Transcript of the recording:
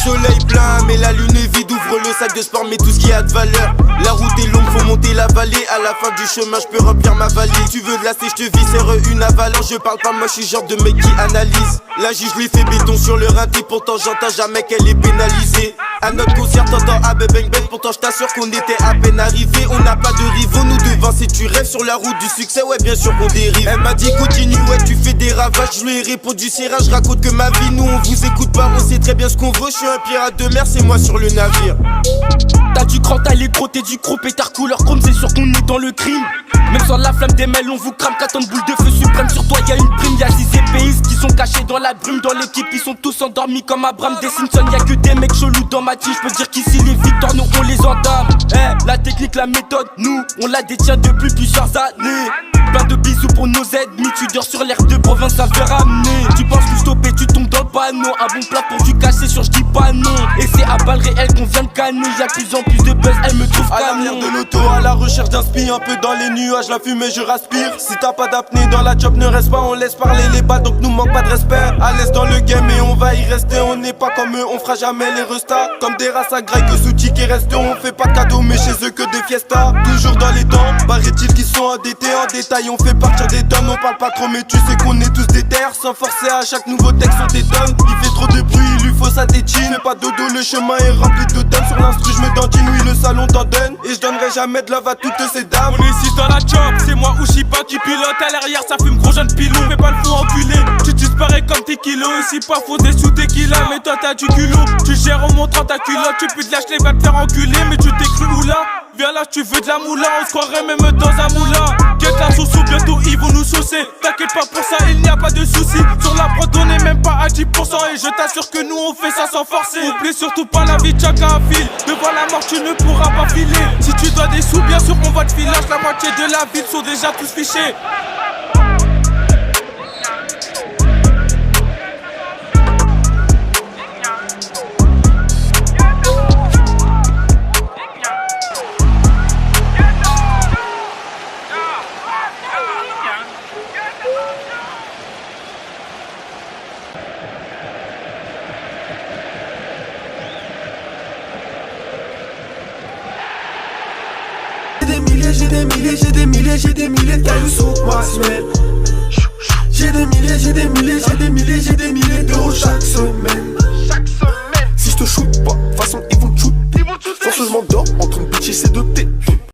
Soleil plein, mais la lune est vide. Ouvre le sac de sport, mais tout ce qui a de valeur. La route est longue, faut monter la vallée. À la fin du chemin, je peux remplir ma valise. Tu veux de la je te viscère une avalanche. Je parle pas, moi je suis genre de mec qui analyse. La juge lui fait béton sur le rinté. Pourtant j'entends jamais qu'elle est pénalisée. À notre concert, t'entends ah bang bang. Pourtant je t'assure qu'on était à peine arrivé. On n'a pas de rivaux, nous devant si tu rêves sur la route du succès. Ouais, bien sûr qu'on dérive. Elle m'a dit continue, ouais, tu fais des ravages. Je lui ai répondu c'est rare, je raconte que ma vie. Nous on vous écoute pas, on sait très bien ce qu'on veut. Je suis un pirate de mer, c'est moi sur le navire. T'as du cran, t'as les gros, t'es du gros pétard couleur chrome, c'est sûr qu'on est dans le crime. Même sans la flamme des mails, on vous crame. 4 tonnes boule de feu suprême, sur toi y'a une prime. Y'a 6 épéistes qui sont cachés dans la brume. Dans l'équipe, ils sont tous endormis comme Abraham des Simpsons. Y'a que des mecs chelous dans ma team. J'peux dire qu'ici les victoires, nous on les entame. La technique, la méthode, nous on la détient depuis plusieurs années. Plein de bisous pour nos ennemis. Tu dors sur l'air de province, ça fait ramener. Tu penses que stopper, tu tombes dans le panneau. Un bon plat pour du cacher sur j'dis pas non. Et c'est à balles réelles qu'on vient de canner. Y'a plus en plus de buzz, elle me trouve à l'arrière de l'auto, à la recherche d'inspi. Un peu dans les nuages, la fumée je raspire. Si t'as pas d'apnée dans la job, ne reste pas. On laisse parler les balles, donc nous manque pas de respect. À l'aise dans le game et on va y rester. On n'est pas comme eux, on fera jamais les restats. Comme des races à graille que sous ticket resto. On fait pas de cadeaux mais chez eux que des fiestas. Toujours dans les temps, paraît-il qu'ils sont endettés. En détail on fait partir des tonnes. On parle pas trop mais tu sais qu'on est tous des terres. Sans forcer à chaque nouveau texte on t'étonne. Il fait trop de bruit, il lui faut sa tétine. Fais pas dodo, le chemin est rempli de tonnes. Sur l'instru je me dentine, oui le salon t'en donne. Et je donnerai jamais de love à toutes ces dames. On est 6 dans la job, c'est moi ou Shiba qui pilote. À l'arrière ça fume gros jeune pilot. Fais pas le fou enculé, tu disparais comme tes kilos. Ici pas faux des sous tes kilos. Mais toi t'as du culot, tu gères en montrant ta culotte. Tu peux te lâcher, va te faire enculer. Mais tu t'es cru où là? Viens là, tu veux de la moula, on se croirait même dans un moulin. Get la sauce, bientôt ils vont nous saucer. T'inquiète pas pour ça, il n'y a pas de soucis. Sur la prod, on est même pas à 10%. Et je t'assure que nous on fait ça sans forcer. Oublie surtout pas la vie de chacun à fil. Devant la mort, tu ne pourras pas filer. Si tu dois des sous, bien sûr on va te filer. La moitié de la ville sont déjà tous fichés. J'ai des milliers de cailloux sous ma semelle. J'ai des milliers d'euros chaque semaine. Si je te shoot pas, de toute façon ils vont te shoot. Force je m'endors entre une bitch et ses deux têtes.